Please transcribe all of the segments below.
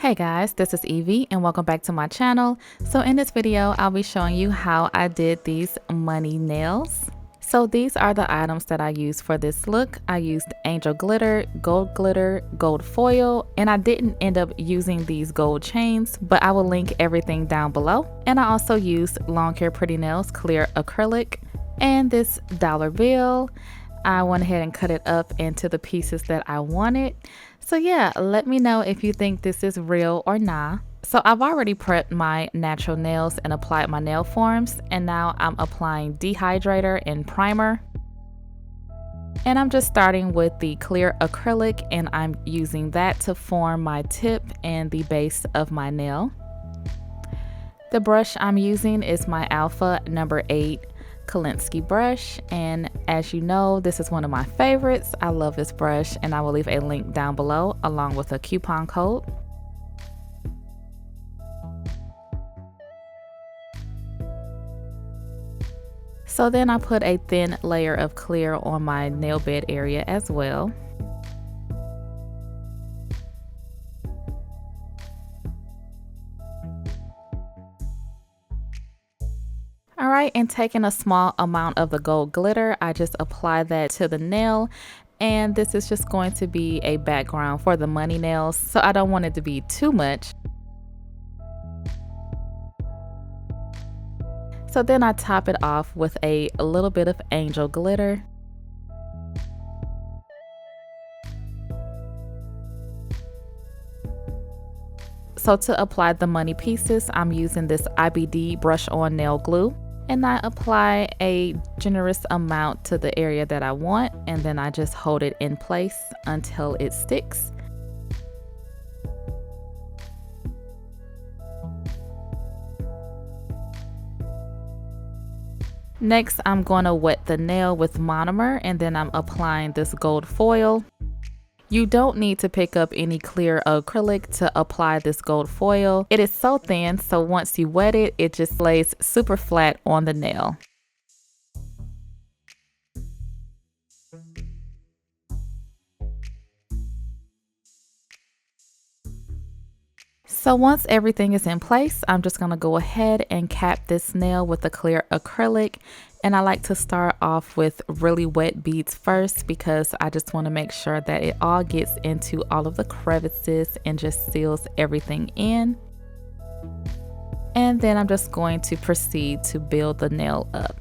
Hey guys, this is Evie and welcome back to my channel. So in this video, I'll be showing you how I did these money nails. So these are the items that I used for this look. I used angel glitter, gold foil, and I didn't end up using these gold chains, but I will link everything down below. And I also used LongHairPrettyNails Clear acrylic and this dollar bill. I went ahead and cut it up into the pieces that I wanted. So yeah, let me know if you think this is real or not. So I've already prepped my natural nails and applied my nail forms, and now I'm applying dehydrator and primer. And I'm just starting with the clear acrylic, and I'm using that to form my tip and the base of my nail. The brush I'm using is my Alpha number 8 Kolinsky brush, and as you know, this is one of my favorites. I love this brush, and I will leave a link down below along with a coupon code. So then I put a thin layer of clear on my nail bed area as well. Alright, and taking a small amount of the gold glitter, I just apply that to the nail, and this is just going to be a background for the money nails, so I don't want it to be too much. So then I top it off with a little bit of angel glitter. So to apply the money pieces, I'm using this IBD brush on nail glue. And I apply a generous amount to the area that I want, and then I just hold it in place until it sticks. Next, I'm going to wet the nail with monomer, and then I'm applying this gold foil. You don't need to pick up any clear acrylic to apply this gold foil. It is so thin, so once you wet it, it just lays super flat on the nail. So once everything is in place, I'm just going to go ahead and cap this nail with the clear acrylic. And I like to start off with really wet beads first because I just want to make sure that it all gets into all of the crevices and just seals everything in. And then I'm just going to proceed to build the nail up.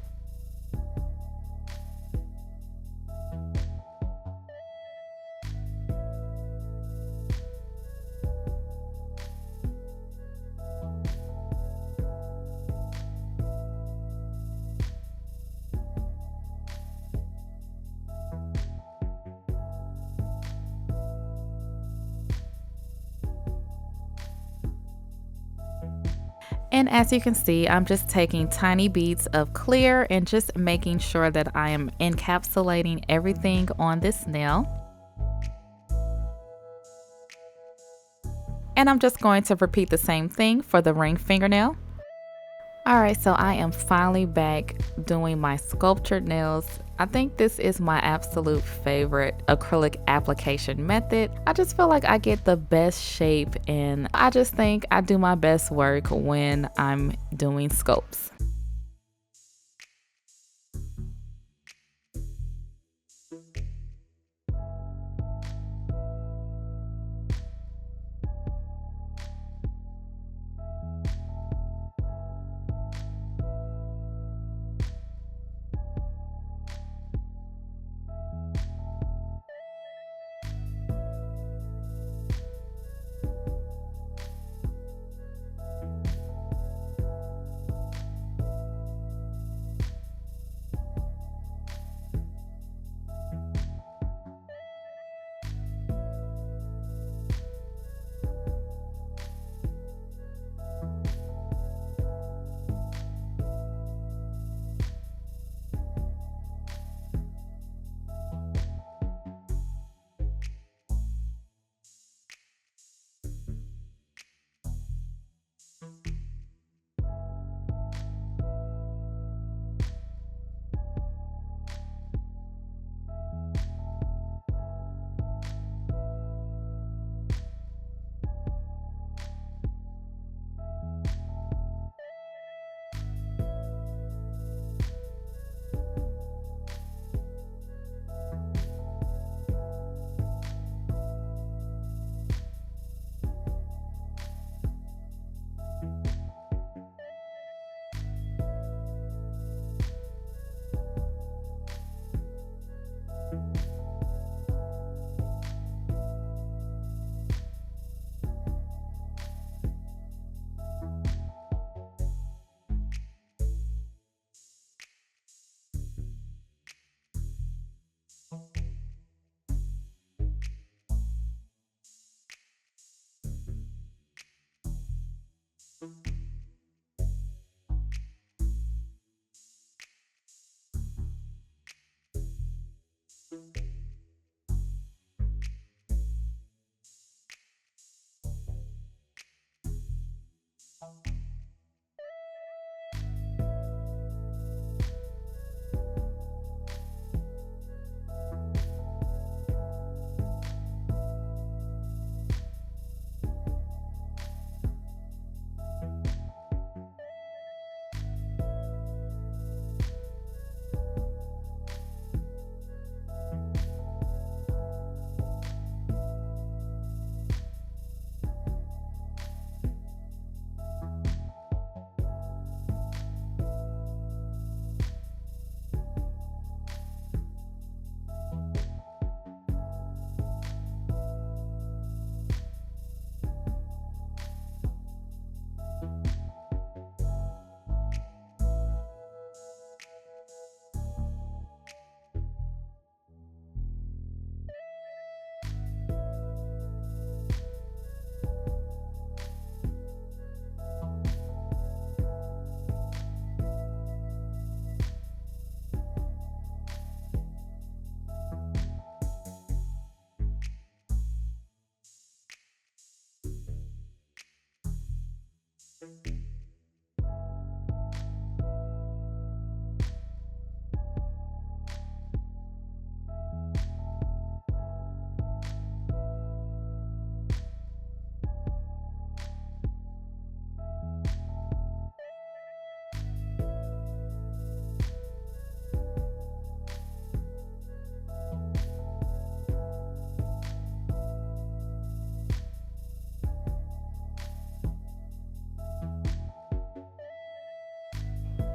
And as you can see, I'm just taking tiny beads of clear and just making sure that I am encapsulating everything on this nail. And I'm just going to repeat the same thing for the ring fingernail. Alright, so I am finally back doing my sculptured nails. I think this is my absolute favorite acrylic application method. I just feel like I get the best shape, and I just think I do my best work when I'm doing sculpts.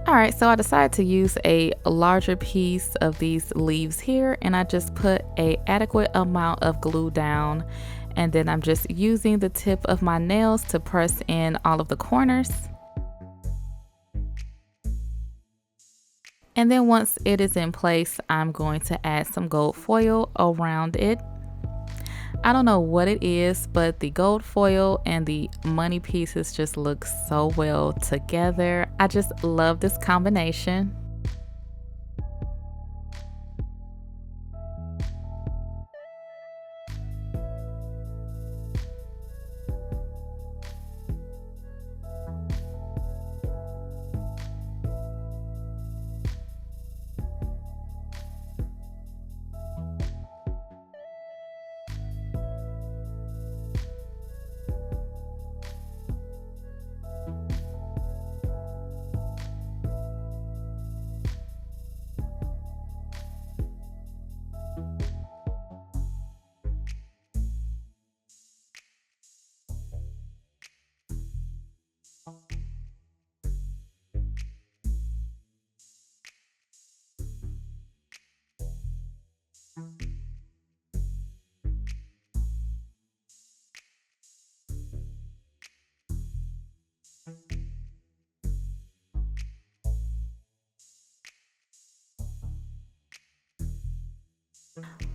Alright, so I decided to use a larger piece of these leaves here, and I just put a adequate amount of glue down, and then I'm just using the tip of my nails to press in all of the corners. And then once it is in place, I'm going to add some gold foil around it. I don't know what it is, but the gold foil and the money pieces just look so well together. I just love this combination.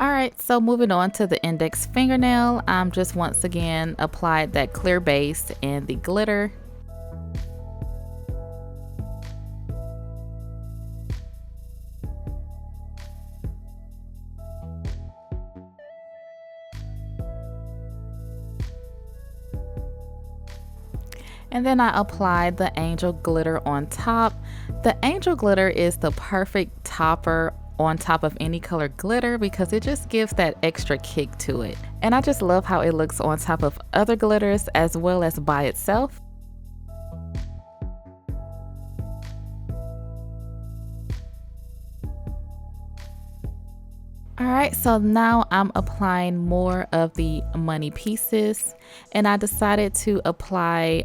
Alright, so moving on to the index fingernail, I'm just once again applied that clear base and the glitter. And then I applied the angel glitter on top. The angel glitter is the perfect topper on top of any color glitter because it just gives that extra kick to it. And I just love how it looks on top of other glitters as well as by itself. Alright, so now I'm applying more of the money pieces, and I decided to apply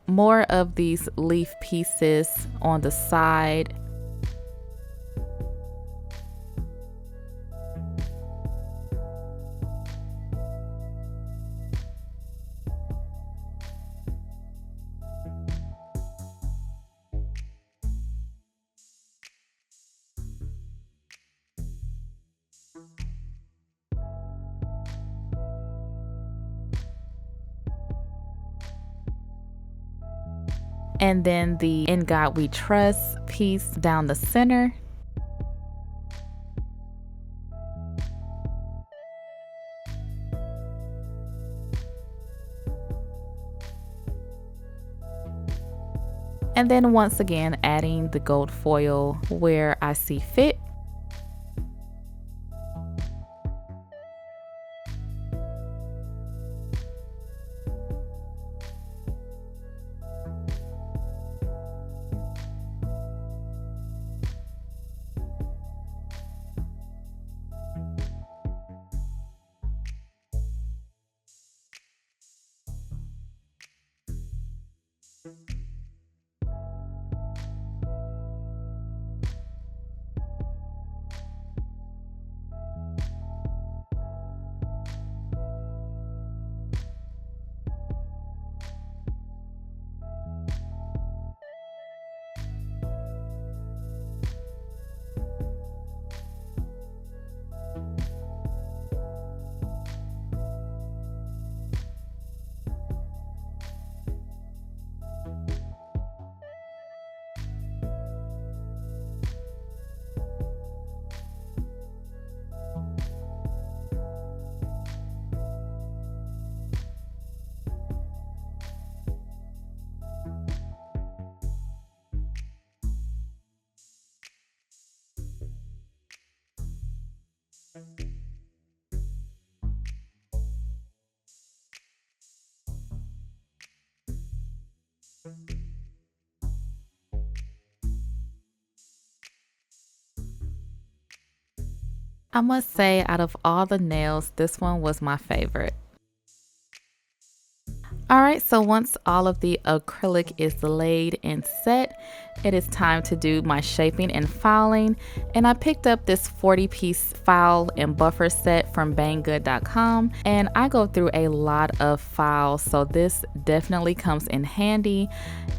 more of these leaf pieces on the side. and then the In God We Trust piece down the center. And then once again, adding the gold foil where I see fit. I must say, out of all the nails, this one was my favorite. Alright, so once all of the acrylic is laid and set, it is time to do my shaping and filing. And I picked up this 40-piece file and buffer set from banggood.com, and I go through a lot of files, so this definitely comes in handy.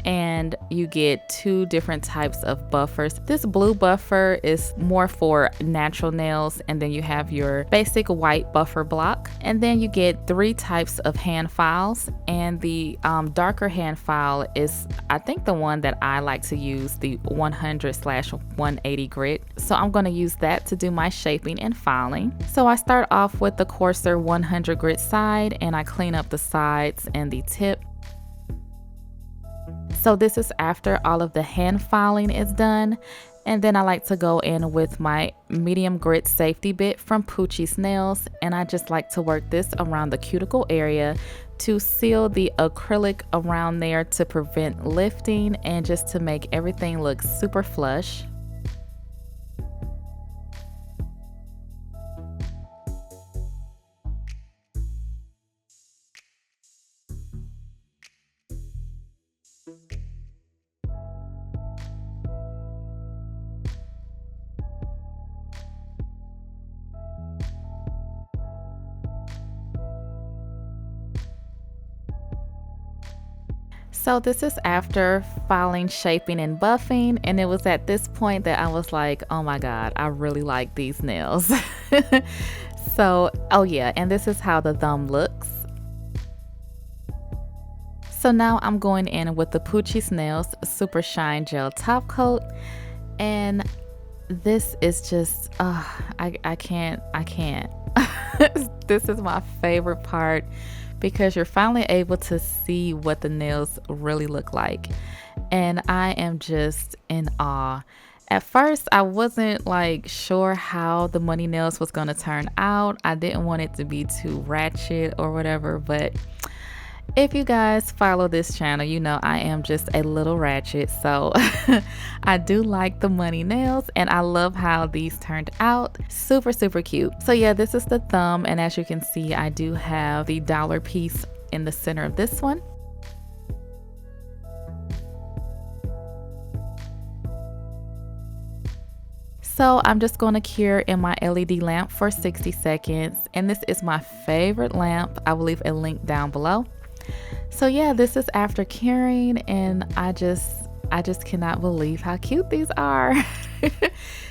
And you get two different types of buffers. This blue buffer is more for natural nails, and then you have your basic white buffer block. And then you get 3 types of hand files, and the darker hand file is, I think, the one that I like to use, the 100/180 grit. So I'm going to use that to do my shaping and filing. So I start off with the coarser 100 grit side, and I clean up the sides and the tip. So this is after all of the hand filing is done. And then I like to go in with my medium grit safety bit from Poochie's Nails, and I just like to work this around the cuticle area to seal the acrylic around there to prevent lifting and just to make everything look super flush. So this is after filing, shaping, and buffing, and it was at this point that I was like, oh my god, I really like these nails. So, oh yeah, and this is how the thumb looks. So now I'm going in with the Poochie's Nails Super Shine Gel Top Coat, and this is just, I can't. This is my favorite part, because you're finally able to see what the nails really look like. And I am just in awe. At first, I wasn't like sure how the money nails was gonna turn out. I didn't want it to be too ratchet or whatever, but if you guys follow this channel, you know I am just a little ratchet, so I do like the money nails, and I love how these turned out. Super, super cute. So yeah, this is the thumb, and as you can see, I do have the dollar piece in the center of this one. So I'm just going to cure in my LED lamp for 60 seconds, and this is my favorite lamp. I will leave a link down below. So yeah, this is after curing, and I just cannot believe how cute these are.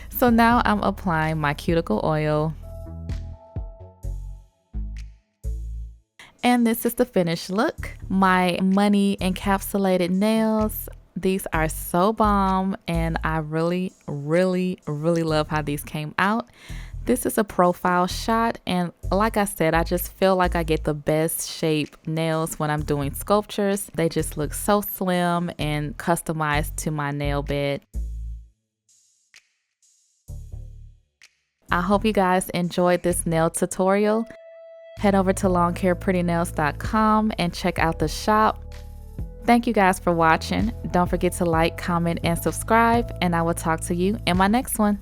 So now I'm applying my cuticle oil, and this is the finished look. My money encapsulated nails These are so bomb, and I really love how these came out. This is a profile shot, and like I said, I just feel like I get the best shape nails when I'm doing sculptures. They just look so slim and customized to my nail bed. I hope you guys enjoyed this nail tutorial. Head over to LongHairPrettyNails.com and check out the shop. Thank you guys for watching. Don't forget to like, comment, and subscribe, and I will talk to you in my next one.